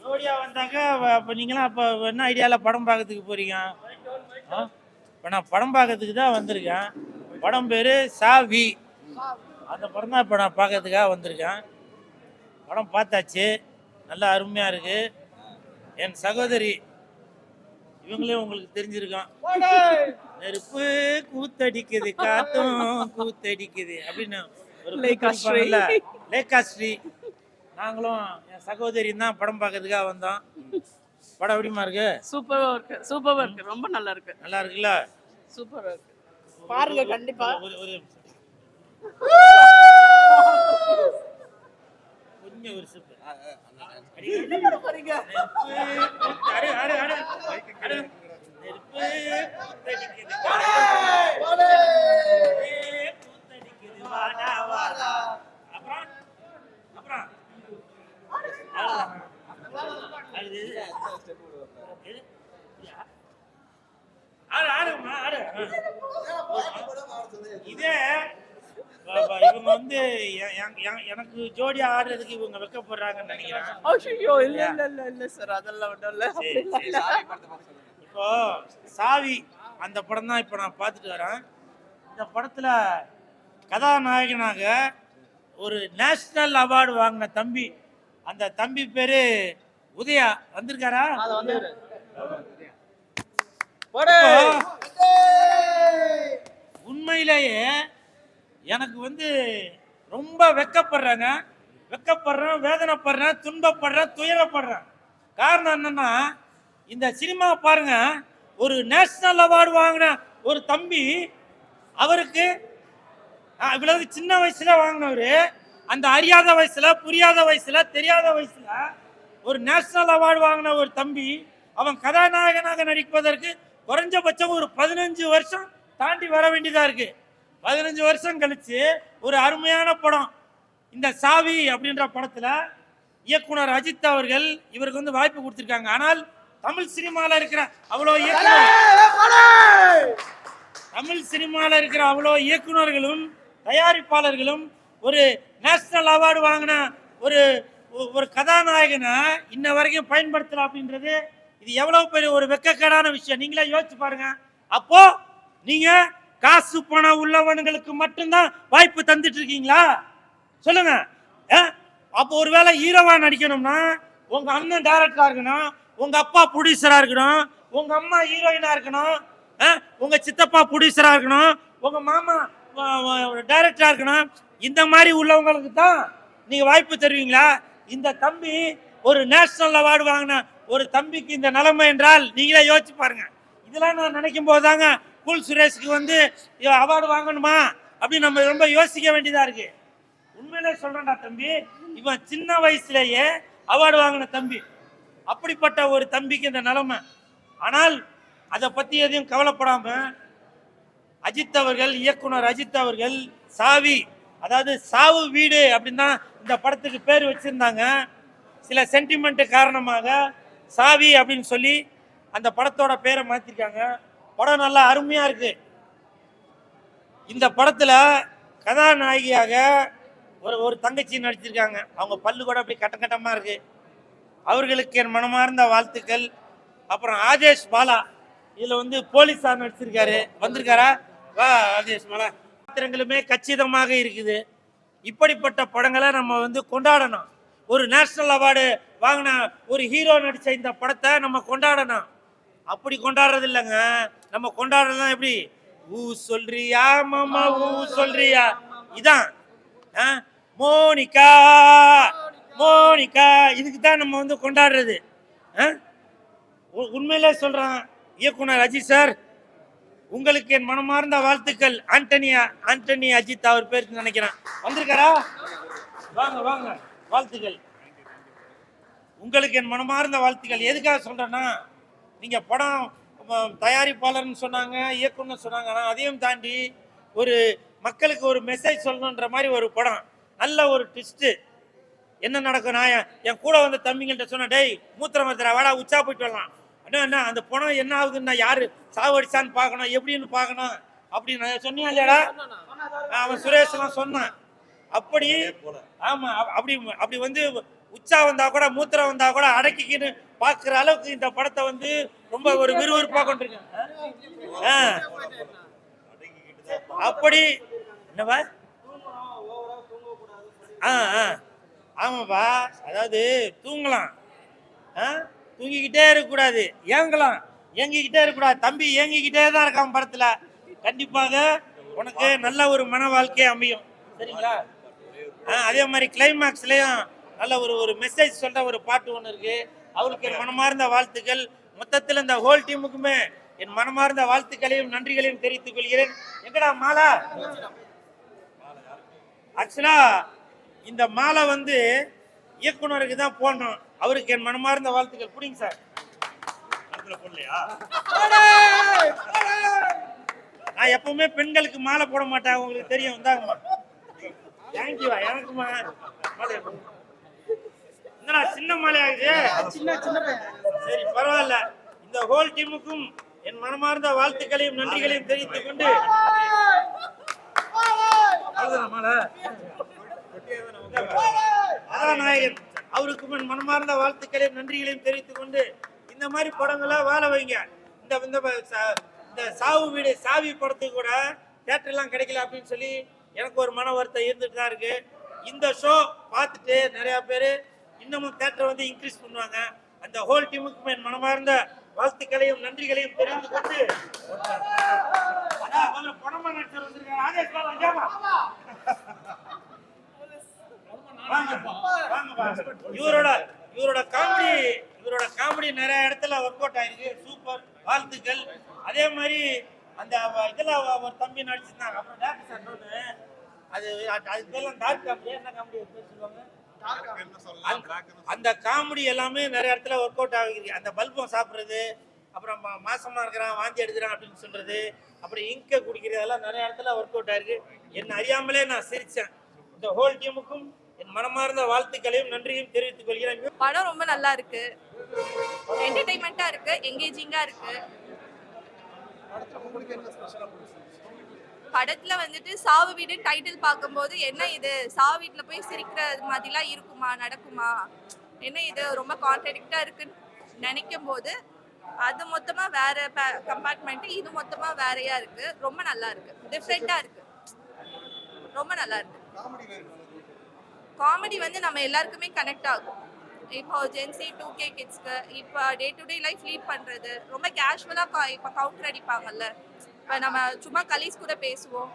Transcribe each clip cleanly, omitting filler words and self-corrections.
ஜோடியா வந்தாங்க. அப்போ நீங்களாம் அப்போ என்ன ஐடியாவில் படம் பார்க்கறதுக்கு போறீங்க? இப்போ நான் படம் பார்க்கறதுக்கு தான் வந்திருக்கேன். படம் பேர் சாவி. அந்த படம் தான் இப்போ நான் பார்க்கறதுக்காக வந்திருக்கேன். படம் பார்த்தாச்சு, நல்லா அருமையாக இருக்கு. என் சகோதரி இவங்களே உங்களுக்கு தெரிஞ்சிருக்கான். நெருப்பு கூத்தடிக்குது காத்தும் கூத்தடிக்குது அப்படின்னு ஒரு லேகாஸ்ரீ. நாங்களும் என் சகோதரியும் தான் படம் பார்க்கறதுக்காக வந்தோம். படம் எப்படிமா இருக்கு? சூப்பரா இருக்கு. ரொம்ப நல்லா இருக்கு. நல்லா இருக்குல்ல? சூப்பரா இருக்கு. பாருங்க கண்டிப்பா. ஒரு கொஞ்சம் ஒரு சிப்பு இதே இவங்க வந்து எனக்கு ஜோடி ஆடுறதுக்கு இவங்க வெக்கப்படுறாங்கன்னு நினைக்கிறேன். இப்போ சாவி அந்த படம் தான் இப்போ நான் பார்த்துட்டு வரேன். இந்த படத்துல கதாநாயகனாக ஒரு நேஷனல் அவார்டு வாங்கின தம்பி, அந்த தம்பி பேரு உதயா வந்திருக்காரா? உண்மையிலேயே எனக்கு வந்து ரொம்ப வெக்கப்படுறேன், வேதனைப்படுறேன், துன்பப்படுறேன், துயரப்படுறேன். காரணம் என்னன்னா, இந்த சினிமா பாருங்க, ஒரு நேஷனல் அவார்டு வாங்கின ஒரு தம்பி, அவருக்கு இவ்வளவு சின்ன வயசுல வாங்கினவரு, அந்த அறியாத வயசுல, புரியாத வயசுல, தெரியாத வயசுல ஒரு நேஷனல் அவார்டு வாங்கின ஒரு தம்பி, அவன் கதாநாயகனாக நடிப்பதற்கு குறைஞ்சபட்சம் ஒரு 15 வருஷம் தாண்டி வர வேண்டியதா இருக்கு. 15 வருஷம் கழிச்சு ஒரு அருமையான படம் இந்த சாவி அப்படின்ற படத்துல இயக்குனர் அஜித் அவர்கள் இவருக்கு வந்து வாய்ப்பு கொடுத்திருக்காங்க. ஆனால் தமிழ் சினிமால இருக்கிற அவ்வளோ இயக்குனர்களும் தயாரிப்பாளர்களும் ஒரு நேஷனல் அவார்டு வாங்கின ஒரு கதாநாயகனை இன்ன வரைக்கும் பயன்படுத்தல அப்படின்றது இது எவ்வளவு பெரிய ஒரு வெக்கக்கேடான விஷயம். நீங்களே யோசிச்சு பாருங்க. அப்போ நீங்க காசு பணம் உள்ளவனுங்களுக்கு மட்டும்தான் வாய்ப்பு தந்துட்டு இருக்கீங்களா? சொல்லுங்க. அப்போ ஒருவேளை ஹீரோவா நடிக்கணும்னா உங்க அண்ணன் டைரக்டரா இருக்கணும், உங்க அப்பா ப்ரொடியூசரா இருக்கணும், உங்க அம்மா ஹீரோயினா இருக்கணும், உங்க சித்தப்பா ப்ரொடியூசரா இருக்கணும், உங்க மாமா டைரக்டரா இருக்கணும். இந்த மாதிரி உள்ளவங்களுக்கு தான் நீங்க வாய்ப்பு தருவீங்களா? இந்த தம்பி ஒரு நேஷனல் அவார்டு வாங்கின ஒரு தம்பிக்கு இந்த நிலைமை என்றால் நீங்களே யோசிச்சு பாருங்க. இதெல்லாம் நான் நினைக்கும் போதுதாங்க கூல் சுரேஷ்க்கு வந்து அவார்டு வாங்கணுமா அப்படின்னு நம்ம ரொம்ப யோசிக்க வேண்டியதா இருக்கு. உண்மையிலே சொல்றேன்டா தம்பி, இவன் சின்ன வயசுலேயே அவார்டு வாங்கின தம்பி. அப்படிப்பட்ட ஒரு தம்பிக்கு இந்த நிலைமை. ஆனால் அதை பத்தி எதையும் கவலைப்படாம அஜித் அவர்கள், இயக்குனர் அஜித் அவர்கள் சாவி, அதாவது சாவு வீடு அப்படின்னு தான் இந்த படத்துக்கு பேர் வச்சிருந்தாங்க. சில சென்டிமெண்ட் காரணமாக சாவி அப்படின்னு சொல்லி அந்த படத்தோட பேரை மாத்திருக்காங்க. படம் நல்லா அருமையா இருக்கு. இந்த படத்துல கதாநாயகியாக ஒரு தங்கச்சி நடிச்சிருக்காங்க. அவங்க பல்லு கூட அப்படி கட்டமா இருக்கு. அவர்களுக்கு என் மனமார்ந்த வாழ்த்துக்கள். அப்புறம் ஆதேஷ் பாலா இதுல வந்து போலீஸா நடிச்சிருக்காரு. வந்திருக்காரா? வா ஆதேஷ் பாலா. பாத்திரங்களுமே கச்சிதமாக இருக்குது. இப்படிப்பட்ட படங்களை நம்ம வந்து கொண்டாடணும். ஒரு நேஷனல் அவார்டு வாங்கின ஒரு ஹீரோ நடிச்ச இந்த படத்தை நம்ம கொண்டாடணும். அப்படி கொண்டாடுறது இல்லைங்க. நம்ம கொண்டாடுறதுதான் எப்படி? ஊ சொல்றியா மாமா, ஊ சொல்றியா, இதான் மோனிகா மோனிகா, இதுக்கு தான் நம்ம வந்து கொண்டாடுறது. உண்மையிலே சொல்றேன், இயக்குனர் அஜித் சார், உங்களுக்கு என் மனமார்ந்த வாழ்த்துக்கள். ஆண்டனி அஜித் அவர் பேருக்கு நினைக்கிறேன். வந்திருக்காரா? வாங்க வாங்க, வாழ்த்துக்கள். உங்களுக்கு என் மனமார்ந்த வாழ்த்துக்கள். எதுக்காக சொல்றேன்னா, நீங்க படம் தயாரிப்பாளர்னு சொன்னாங்க, இயக்குனர் சொன்னாங்க. ஆனால் அதையும் தாண்டி ஒரு மக்களுக்கு ஒரு மெசேஜ் சொல்லணுன்ற மாதிரி ஒரு படம். நல்ல ஒரு ட்விஸ்ட்டு. என்ன நடக்கும்? நான் என் கூட வந்த தம்பிங்கள்ட்ட சொன்னேன், டேய் மூத்திரம் மத்திர வாடா, உச்சா போயிட்டு வரலாம். என்ன அந்த பணம் என்ன ஆகுதுன்னு நான் யாரு சாவடிச்சான்னு பார்க்கணும், எப்படின்னு பார்க்கணும் அப்படின்னு சொன்னியா இல்லையாடா? அவன் சுரேஷ்லாம் சொன்னான். அப்படி ஆமா அப்படி அப்படி வந்து உச்சா வந்தா கூட மூத்திரம் வந்தா கூட அடக்கிக்கின்னு பாக்குற அளவுக்கு இந்த படத்தை வந்து ரொம்ப ஒரு விறுவிறுப்பா கொண்டிருக்கேன். அப்படி என்னவா ஆமாப்பா, அதாவது தூங்கலாம், தூங்கிக்கிட்டே இருக்கக்கூடாது, ஏங்கலாம், ஏங்கிக்கிட்டே இருக்கக்கூடாது. தம்பி ஏங்கிக்கிட்டே தான் இருக்கான் படத்துல. கண்டிப்பாக உனக்கு நல்ல ஒரு மன வாழ்க்கை அமையும், சரிங்களா? அதே மாதிரி கிளைமேக்ஸ்லயும் நல்ல ஒரு ஒரு மெசேஜ் சொல்ற ஒரு பாட்டு ஒன்று இருக்கு. அவருக்கு என் மனமார்ந்த வாழ்த்துக்கள். மொத்தத்தில் இந்த ஹோல் டீமுக்குமே என் மனமார்ந்த வாழ்த்துக்களையும் நன்றிகளையும் தெரிவித்துக் கொள்கிறேன். எங்கடா மாலா? ஆக்சுவலா இந்த மாலை வந்து இயக்குனருக்கு தான் போடணும். அவருக்கு என் மனமார்ந்த வாழ்த்துக்கள். புடிங்க சார். நான் எப்பவுமே பெண்களுக்கு மாலை போட மாட்டேன், உங்களுக்கு தெரியும். இந்தாங்கம்மா. தேங்க்யூவா. எனக்குமா என்னடா சின்ன மாலை ஆகுது? சரி, பரவாயில்ல. இந்த ஹோல் டீமுக்கும் என் மனமார்ந்த வாழ்த்துக்களையும் நன்றிகளையும் தெரிவித்துக் கொண்டு கதாநாயகன் அவருக்கும் என் மனமார்ந்த வாழ்த்துக்களையும் நன்றிகளையும் தெரிவித்துக் கொண்டு இந்த மாதிரி படங்களா வாழ வைங்க. இந்த இந்த சாவு வீடு சாவி படத்துக்கு கூட தியேட்டர் எல்லாம் கிடைக்கல அப்படின்னு சொல்லி எனக்கு ஒரு மன வருத்தம் இருந்துட்டு தான் இருக்கு. இந்த ஷோ பார்த்துட்டு நிறைய பேர் இன்னமும் தியேட்டரை வந்து இன்க்ரீஸ் பண்ணுவாங்க. அந்த ஹோல் டீமுக்கும் என் மனமார்ந்த வாழ்த்துக்களையும் நன்றிகளையும் தெரிவித்துக் கொண்டு படமா நடிச்சர் வந்திருக்காரு. ஆதேஷ் இவரோட காமெடி நிறைய இடத்துல ஒர்க் அவுட் ஆயிருக்கு. சூப்பர், வாழ்த்துக்கள். அதே மாதிரி அந்த இதுல ஒரு தம்பி நடிச்சிருந்தாங்க. அப்புறம் டாக்டர் சார் சொன்னு அது பேர்லாம் டார்க் காமெடி, என்ன காமெடி சொல்லுவாங்க, அந்த காமெடி எல்லாமே நிறைய இடத்துல ஒர்க் அவுட் ஆகுது. அந்த பல்பம் சாப்பிட்றது, அப்புறம் மாசமா இருக்கிறான் வாந்தி எடுக்கிறான் அப்படின்னு சொல்றது, அப்புறம் இங்க குடிக்கிறதெல்லாம் நிறைய இடத்துல ஒர்க் அவுட் ஆயிருக்கு. என்ன அறியாமலே நான் சிரிச்சேன். இந்த ஹோல் டீமுக்கும் என் மனமார்ந்த வாழ்த்துக்களையும் நன்றியும் தெரிவித்துக் கொள்கிறேன். படம் ரொம்ப நல்லா இருக்கு, என்டர்டைன்மெண்டா இருக்கு, எங்கேஜிங்கா இருக்கு. படத்துல வந்துட்டு சாவு வீடு டைட்டில் பார்க்கும்போது என்ன இது சாவு வீட்டுல போய் சிரிக்கிறது மாதிரிலாம் இருக்குமா, நடக்குமா, என்ன இது ரொம்ப கான்ட்ராடிக்டா இருக்குன்னு நினைக்கும் போது அது மொத்தமா வேற கம்பார்ட்மெண்ட், இது மொத்தமா வேறையா இருக்கு. ரொம்ப நல்லா இருக்கு, டிஃப்ரெண்டா இருக்கு, ரொம்ப நல்லா இருக்கு. காமெடி வந்து நம்ம எல்லாருக்குமே கனெக்ட் ஆகும். இப்போ ஜென்சி 2K கிட்ஸ்க்கு இப்போ day to day life lead பண்ணுறது ரொம்ப கேஷுவலாக இப்போ கவுண்டர் அடிப்பாங்கல்ல, இப்போ நம்ம சும்மா கலீஸ் கூட பேசுவோம்,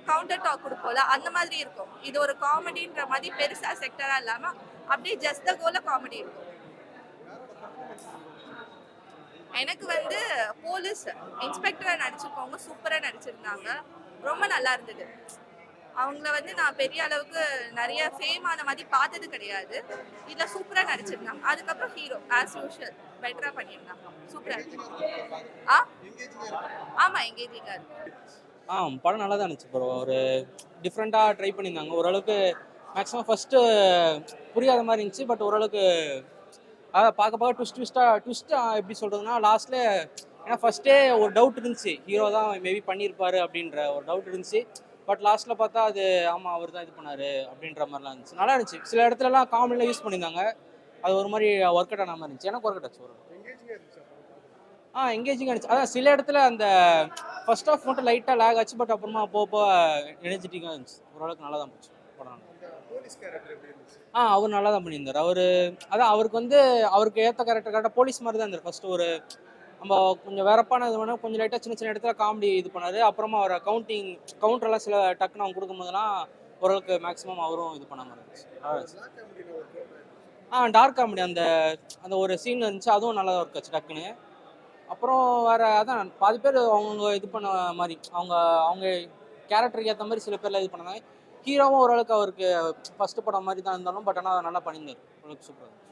கவுண்டர் டாக் கொடுப்போம்ல, அந்த மாதிரி இருக்கும். இது ஒரு காமெடின்ற மாதிரி பெருசாக செக்டராக இல்லாமல் அப்படியே ஜஸ்ட் த கோல காமெடி இருக்கும். எனக்கு வந்து போலீஸ் இன்ஸ்பெக்டராக நடிச்சிருக்கவங்க சூப்பராக நடிச்சிருந்தாங்க, ரொம்ப நல்லா இருந்தது. அவங்கள வந்து நான் பெரிய அளவுக்கு நிறைய ஃபேமான மாதிரி பார்த்தது கிடையாது. இதில் சூப்பராக நடிச்சிருந்தாங்க. அதுக்கப்புறம் ஹீரோ ஆஸ் யூஷுவல் பெட்டராக பண்ணியிருந்தாங்க, சூப்பராக இருக்கு. ஆமாம், எங்கேஜிங்காக இருக்கு. படம் நல்லா தான் இருந்துச்சு ப்ரோ. ஒரு டிஃப்ரெண்ட்டாக ட்ரை பண்ணியிருந்தாங்க. ஓரளவுக்கு மேக்ஸிமம் ஃபஸ்ட்டு புரியாத மாதிரி இருந்துச்சு. பட் ஓரளவுக்கு பார்க்க ட்விஸ்ட்டாக எப்படி சொல்கிறதுனா லாஸ்ட்டில், ஏன்னா ஃபஸ்ட்டே ஒரு டவுட் இருந்துச்சு, ஹீரோ தான் மேபி பண்ணியிருப்பாரு அப்படின்ற ஒரு டவுட் இருந்துச்சு. பட் லாஸ்ட்டில் பார்த்தா அது ஆமாம் அவர் தான் இது பண்ணார் அப்படின்ற மாதிரிலாம் இருந்துச்சு. நல்லா இருந்துச்சு. சில இடத்துலலாம் காமெடியில் யூஸ் பண்ணியிருந்தாங்க, அது ஒரு மாதிரி ஒர்க் அவுட் ஆன மாதிரி இருந்துச்சு. எனக்கு ஒர்க் அவுட் ஆச்சு. ஒரு எங்கேஜிங்காக இருந்துச்சு. அதான் சில இடத்துல அந்த ஃபர்ஸ்ட் ஆஃப் மட்டும் லைட்டாக லேக் ஆச்சு. பட் அப்புறமா போக எனர்ஜெட்டிக்காக இருந்துச்சு. ஓரளவுக்கு நல்லா தான் போச்சு படம். அவர் நல்லா தான் பண்ணியிருந்தார். அதான் அவருக்கு வந்து அவருக்கு ஏற்ற கேரக்டர் கரெக்டாக போலீஸ் மாதிரி தான் இருந்தார். ஃபஸ்ட்டு ஒரு நம்ம கொஞ்சம் வேறப்பான இது வேணால் கொஞ்சம் லைட்டாக சின்ன இடத்துல காமெடி இது பண்ணார். அப்புறமா அவரை கவுண்டரெல்லாம் சில டக்குன்னு அவங்க கொடுக்கும்போதெல்லாம் ஓரளவுக்கு மேக்ஸிமம் அவரும் இது பண்ணாமல் இருந்துச்சு. டார்க் காமெடி அந்த ஒரு சீன் இருந்துச்சு, அதுவும் நல்லா ஒர்க் ஆச்சு டக்குன்னு. அப்புறம் வேறு அதான் பாதி பேர் அவங்க இது பண்ண மாதிரி அவங்க கேரக்டருக்கு ஏற்ற மாதிரி சில பேர்லாம் இது பண்ணாங்க. ஹீரோவும் ஓரளவுக்கு அவருக்கு ஃபஸ்ட்டு படம் மாதிரி தான் இருந்தாலும் பட் ஆனால் நல்லா பண்ணியிருந்தார். ஓரளவுக்கு சூப்பராக இருந்துச்சு.